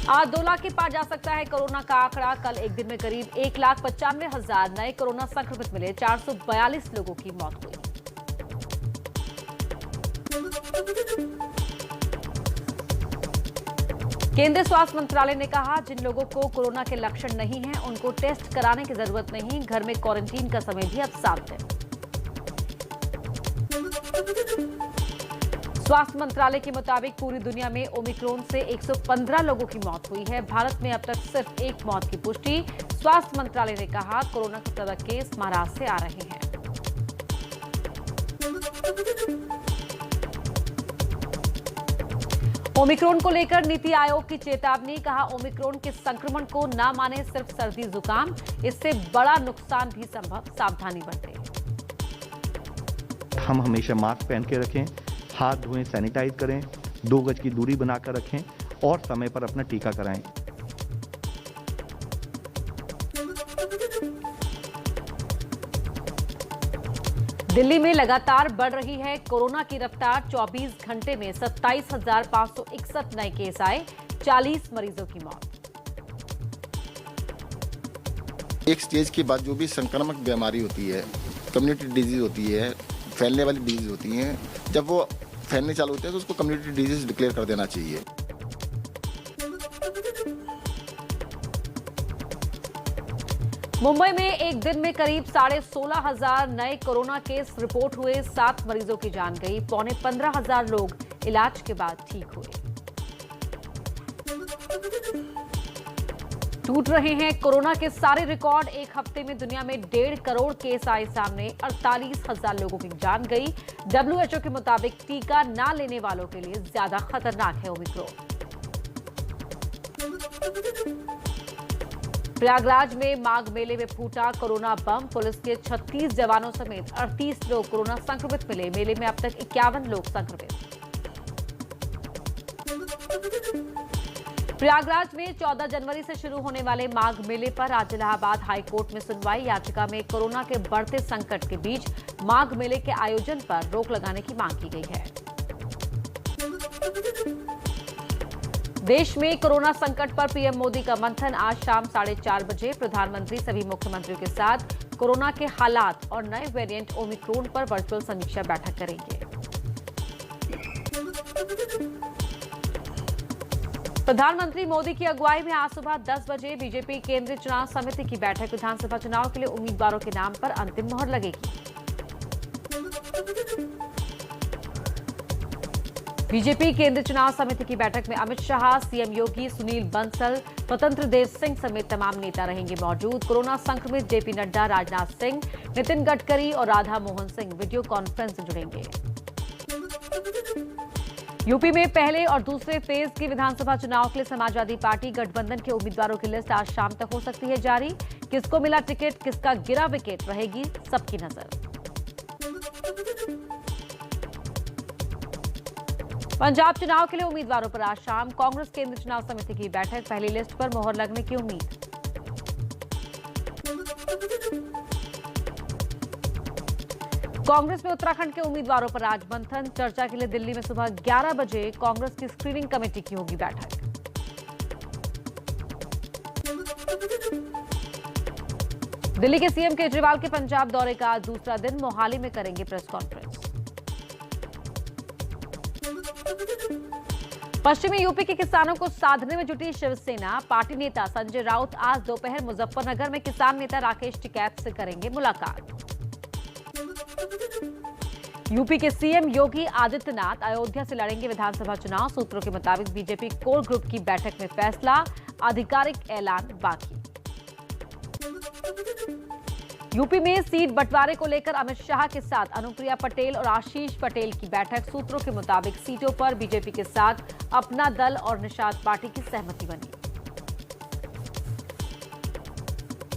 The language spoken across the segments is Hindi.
आज 2 लाख के पार जा सकता है कोरोना का आंकड़ा। कल एक दिन में करीब 1,95,000 नए कोरोना संक्रमित मिले। 442 लोगों की मौत हुई। केंद्रीय स्वास्थ्य मंत्रालय ने कहा, जिन लोगों को कोरोना के लक्षण नहीं हैं, उनको टेस्ट कराने की जरूरत नहीं। घर में क्वारंटीन का समय भी अब 7 दिन। स्वास्थ्य मंत्रालय के मुताबिक पूरी दुनिया में ओमिक्रॉन से 115 लोगों की मौत हुई है। भारत में अब तक सिर्फ 1 मौत की पुष्टि। स्वास्थ्य मंत्रालय ने कहा, कोरोना के ज्यादा केस महाराष्ट्र से आ रहे हैं। ओमिक्रॉन को लेकर नीति आयोग की चेतावनी। कहा, ओमिक्रॉन के संक्रमण को ना माने सिर्फ सर्दी जुकाम, इससे बड़ा नुकसान भी संभव। सावधानी बरतें। हम हमेशा मास्क पहन के रखें, हाथ धोएं, सैनिटाइज करें, 2 गज की दूरी बनाकर रखें और समय पर अपना टीका कराएं। दिल्ली में लगातार बढ़ रही है कोरोना की रफ्तार। 24 घंटे में 27,561 नए केस आए। 40 मरीजों की मौत। एक स्टेज के बाद जो भी संक्रामक बीमारी होती है, कम्युनिटी डिजीज होती है, फैलने वाली डिजीज होती है, जब वो फैलने चालू होते हैं तो उसको कम्युनिटी डिजीज डिक्लेयर कर देना चाहिए। मुंबई में एक दिन में करीब 16,500 नए कोरोना केस रिपोर्ट हुए। 7 मरीजों की जान गई। 15,500 लोग इलाज के बाद ठीक हुए। टूट रहे हैं कोरोना के सारे रिकॉर्ड। एक हफ्ते में दुनिया में 1.5 करोड़ केस आए सामने। 48,000 लोगों की जान गई। WHO के मुताबिक टीका ना लेने वालों के लिए ज्यादा खतरनाक है ओमिक्रॉन। प्रयागराज में माघ मेले में फूटा कोरोना बम। पुलिस के 36 जवानों समेत 38 लोग कोरोना संक्रमित मिले। मेले में अब तक 51 लोग संक्रमित। प्रयागराज में 14 जनवरी से शुरू होने वाले माघ मेले पर आज इलाहाबाद हाईकोर्ट में सुनवाई। याचिका में कोरोना के बढ़ते संकट के बीच माघ मेले के आयोजन पर रोक लगाने की मांग की गई है। देश में कोरोना संकट पर पीएम मोदी का मंथन। आज शाम 4:30 बजे प्रधानमंत्री सभी मुख्यमंत्रियों के साथ कोरोना के हालात और नए वेरिएंट ओमिक्रॉन पर वर्चुअल समीक्षा बैठक करेंगे। प्रधानमंत्री मोदी की अगुवाई में आज सुबह 10 बजे बीजेपी केंद्रीय चुनाव समिति की बैठक। विधानसभा चुनाव के लिए उम्मीदवारों के नाम पर अंतिम मोहर लगेगी। बीजेपी केंद्रीय चुनाव समिति की बैठक में अमित शाह, सीएम योगी, सुनील बंसल, स्वतंत्र देव सिंह समेत तमाम नेता रहेंगे मौजूद। कोरोना संक्रमित जेपी नड्डा, राजनाथ सिंह, नितिन गडकरी और राधा मोहन सिंह वीडियो कॉन्फ्रेंस से जुड़ेंगे। यूपी में पहले और दूसरे फेज के विधानसभा चुनाव के लिए समाजवादी पार्टी गठबंधन के उम्मीदवारों की लिस्ट आज शाम तक हो सकती है जारी। किसको मिला टिकट, किसका गिरा विकेट, रहेगी सबकी नजर। पंजाब चुनाव के लिए उम्मीदवारों पर आज शाम कांग्रेस केंद्रीय चुनाव समिति की बैठक। पहली लिस्ट पर मोहर लगने की उम्मीद। कांग्रेस में उत्तराखंड के उम्मीदवारों पर आज मंथन। चर्चा के लिए दिल्ली में सुबह 11 बजे कांग्रेस की स्क्रीनिंग कमेटी की होगी बैठक। दिल्ली के सीएम केजरीवाल के पंजाब दौरे का आज दूसरा दिन। मोहाली में करेंगे प्रेस कॉन्फ्रेंस। पश्चिमी यूपी के किसानों को साधने में जुटी शिवसेना। पार्टी नेता संजय राउत आज दोपहर मुजफ्फरनगर में किसान नेता राकेश टिकैत से करेंगे मुलाकात। यूपी के सीएम योगी आदित्यनाथ अयोध्या से लड़ेंगे विधानसभा चुनाव। सूत्रों के मुताबिक बीजेपी कोर ग्रुप की बैठक में फैसला, आधिकारिक ऐलान बाकी। यूपी में सीट बंटवारे को लेकर अमित शाह के साथ अनुप्रिया पटेल और आशीष पटेल की बैठक। सूत्रों के मुताबिक सीटों पर बीजेपी के साथ अपना दल और निषाद पार्टी की सहमति बनी।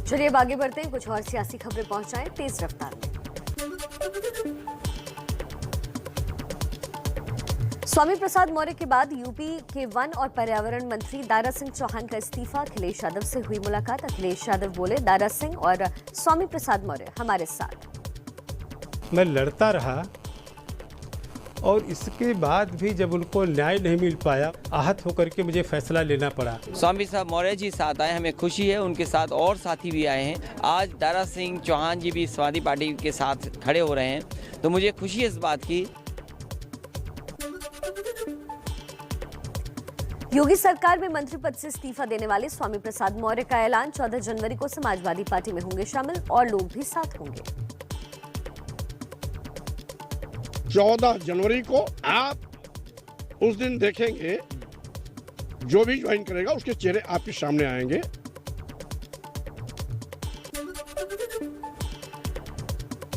चलिए अब आगे बढ़ते हैं, कुछ और सियासी खबरें पहुंचाएं तेज रफ्तार में। स्वामी प्रसाद मौर्य के बाद यूपी के वन और पर्यावरण मंत्री दारा सिंह चौहान का इस्तीफा। अखिलेश यादव से हुई मुलाकात। अखिलेश यादव बोले, दारा सिंह और स्वामी प्रसाद मौर्य हमारे साथ। मैं लड़ता रहा और इसके बाद भी जब उनको न्याय नहीं मिल पाया, आहत होकर के मुझे फैसला लेना पड़ा। स्वामी साहब मौर्य जी साथ आए, हमें खुशी है। उनके साथ और साथी भी आए हैं। आज दारा सिंह चौहान जी भी समाजवादी पार्टी के साथ खड़े हो रहे हैं, तो मुझे खुशी है इस बात की। योगी सरकार में मंत्री पद से इस्तीफा देने वाले स्वामी प्रसाद मौर्य का ऐलान। 14 जनवरी को समाजवादी पार्टी में होंगे शामिल और लोग भी साथ होंगे। 14 जनवरी को आप उस दिन देखेंगे, जो भी ज्वाइन करेगा उसके चेहरे आपके सामने आएंगे।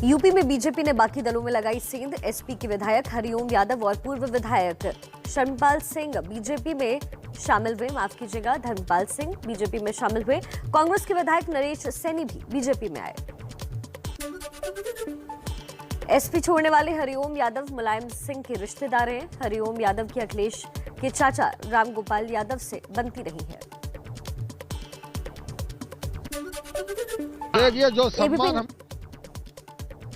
यूपी में बीजेपी ने बाकी दलों में लगाई सेंध। एसपी के विधायक हरिओम यादव और पूर्व विधायक शर्मपाल सिंह बीजेपी में शामिल हुए। माफ कीजिएगा, धर्मपाल सिंह बीजेपी में शामिल हुए। कांग्रेस के विधायक नरेश सैनी भी बीजेपी में आए। एसपी छोड़ने वाले हरिओम यादव मुलायम सिंह के रिश्तेदार हैं। हरिओम यादव की अखिलेश के चाचा रामगोपाल यादव से बनती रही है। जो सम्मान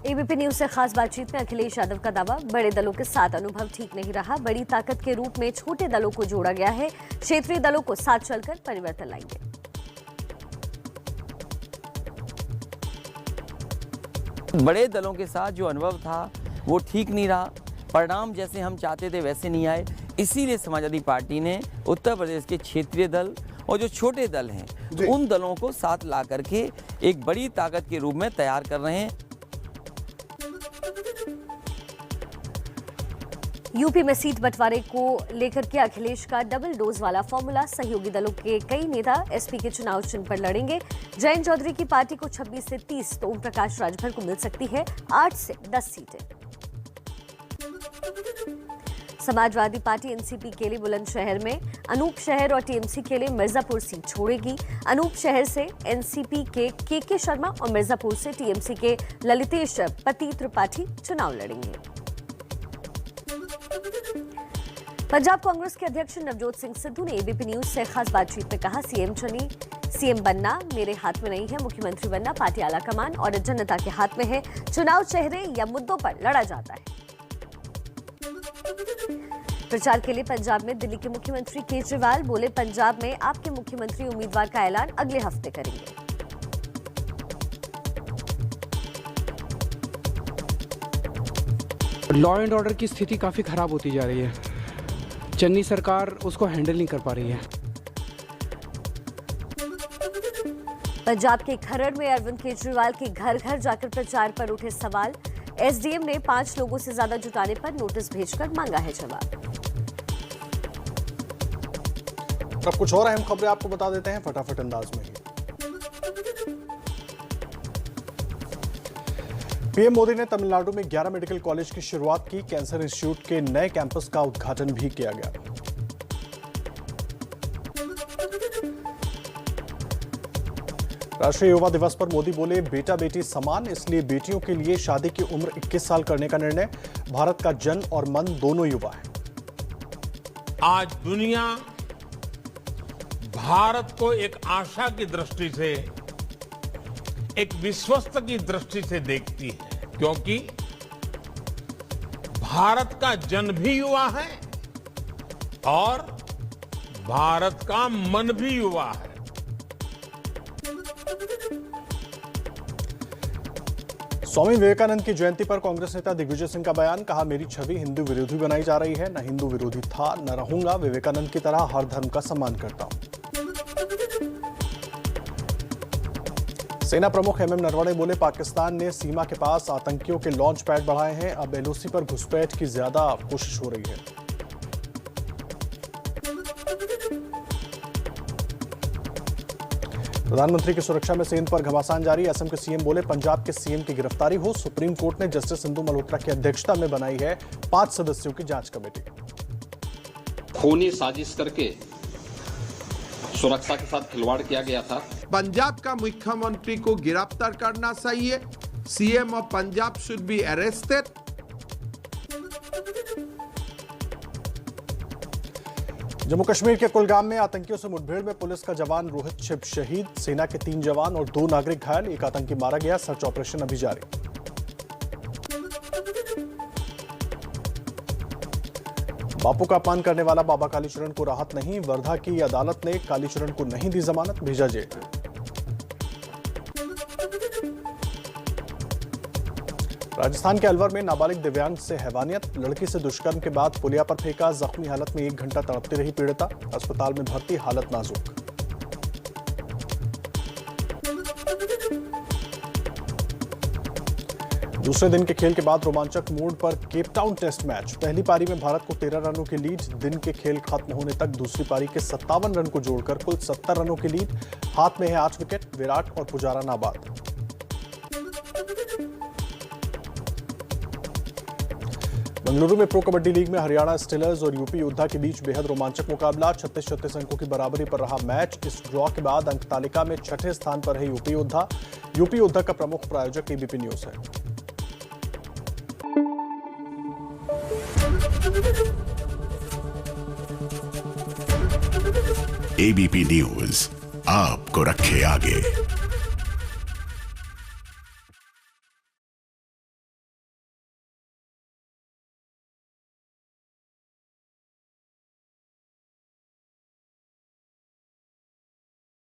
एबीपी न्यूज से खास बातचीत में अखिलेश यादव का दावा, बड़े दलों के साथ अनुभव ठीक नहीं रहा। बड़ी ताकत के रूप में छोटे दलों को जोड़ा गया है। क्षेत्रीय दलों को साथ चलकर परिवर्तन लाएंगे। बड़े दलों के साथ जो अनुभव था वो ठीक नहीं रहा, परिणाम जैसे हम चाहते थे वैसे नहीं आए। इसीलिए समाजवादी पार्टी ने उत्तर प्रदेश के क्षेत्रीय दल और जो छोटे दल हैं तो उन दलों को साथ ला करके एक बड़ी ताकत के रूप में तैयार कर रहे हैं। यूपी में सीट बंटवारे को लेकर के अखिलेश का डबल डोज वाला फॉर्मूला। सहयोगी दलों के कई नेता एसपी के चुनाव चिन्ह पर लड़ेंगे। जयंत चौधरी की पार्टी को 26 से 30 तो ओम प्रकाश राजभर को मिल सकती है 8 से 10 सीटें। समाजवादी पार्टी एनसीपी के लिए बुलंदशहर में, अनूप शहर और टीएमसी के लिए मिर्जापुर सीट छोड़ेगी। अनूप शहर से एनसीपी के के शर्मा और मिर्जापुर से टीएमसी के ललितेश पति त्रिपाठी चुनाव लड़ेंगे। पंजाब कांग्रेस के अध्यक्ष नवजोत सिंह सिद्धू ने एबीपी न्यूज से खास बातचीत में कहा, सीएम बनना मेरे हाथ में नहीं है, मुख्यमंत्री बनना पार्टी आलाकमान और जनता के हाथ में है। चुनाव चेहरे या मुद्दों पर लड़ा जाता है। प्रचार के लिए पंजाब में दिल्ली के मुख्यमंत्री केजरीवाल बोले, पंजाब में आपके मुख्यमंत्री उम्मीदवार का ऐलान अगले हफ्ते करेंगे। लॉ एंड ऑर्डर की स्थिति काफ़ी खराब होती जा रही है। चन्नी सरकार उसको हैंडल नहीं कर पा रही है। पंजाब के खरड़ में अरविंद केजरीवाल के घर घर जाकर प्रचार पर उठे सवाल। एसडीएम ने 5 लोगों से ज्यादा जुटाने पर नोटिस भेजकर मांगा है जवाब। अब कुछ और अहम खबरें आपको बता देते हैं फटाफट अंदाज में ही। पीएम मोदी ने तमिलनाडु में 11 मेडिकल कॉलेज की शुरुआत की। कैंसर इंस्टीट्यूट के नए कैंपस का उद्घाटन भी किया गया। राष्ट्रीय युवा दिवस पर मोदी बोले, बेटा बेटी समान, इसलिए बेटियों के लिए शादी की उम्र 21 साल करने का निर्णय। भारत का जन और मन दोनों युवा है। आज दुनिया भारत को एक आशा की दृष्टि से, एक विश्वस्त की दृष्टि से देखती है, क्योंकि भारत का जन भी युवा है और भारत का मन भी युवा है। स्वामी विवेकानंद की जयंती पर कांग्रेस नेता दिग्विजय सिंह का बयान, कहा, मेरी छवि हिंदू विरोधी बनाई जा रही है। न हिंदू विरोधी था, न रहूंगा। विवेकानंद की तरह हर धर्म का सम्मान करता हूं। सेना प्रमुख एमएम नरवणे बोले, पाकिस्तान ने सीमा के पास आतंकियों के लॉन्च पैड बढ़ाए हैं। अब एलओसी पर घुसपैठ की ज्यादा कोशिश हो रही है। प्रधानमंत्री की सुरक्षा में सेंध पर घमासान जारी। असम के सीएम बोले, पंजाब के सीएम की गिरफ्तारी हो। सुप्रीम कोर्ट ने जस्टिस इंदु मल्होत्रा की अध्यक्षता में बनाई है 5 सदस्यों की जांच कमेटी। खूनी साजिश करके सुरक्षा के साथ खिलवाड़ किया गया था। पंजाब का मुख्यमंत्री को गिरफ्तार करना चाहिए। CM of Punjab should be arrested. Jammu Kashmir के कुलगाम में आतंकियों से मुठभेड़ में पुलिस का जवान रोहित छिब शहीद। सेना के 3 जवान और 2 नागरिक घायल। एक आतंकी मारा गया। सर्च ऑपरेशन अभी जारी। बापू का अपमान करने वाला बाबा कालीचरण को राहत नहीं, वर्धा की अदालत ने कालीचरण को नहीं दी जमानत, भेजा जेल। राजस्थान के अलवर में नाबालिग दिव्यांग से हैवानियत, लड़की से दुष्कर्म के बाद पुलिया पर फेंका, जख्मी हालत में 1 घंटा तड़पती रही पीड़िता, अस्पताल में भर्ती, हालत नाजुक। दूसरे दिन के खेल के बाद रोमांचक मोड पर केपटाउन टेस्ट मैच, पहली पारी में भारत को 13 रनों की लीड, दिन के खेल खत्म होने तक दूसरी पारी के 57 रन को जोड़कर कुल 70 रनों की लीड, हाथ में है 8 विकेट, विराट और पुजारा नाबाद। बेंगलुरु में प्रो कबड्डी लीग में हरियाणा स्टीलर्स और यूपी योद्धा के बीच बेहद रोमांचक मुकाबला, 36-36 अंकों की बराबरी पर रहा मैच। इस ड्रॉ के बाद अंक तालिका में 6ठे स्थान पर है यूपी योद्धा। यूपी योद्धा का प्रमुख प्रायोजक एबीपी न्यूज है। एबीपी न्यूज आपको रखे आगे।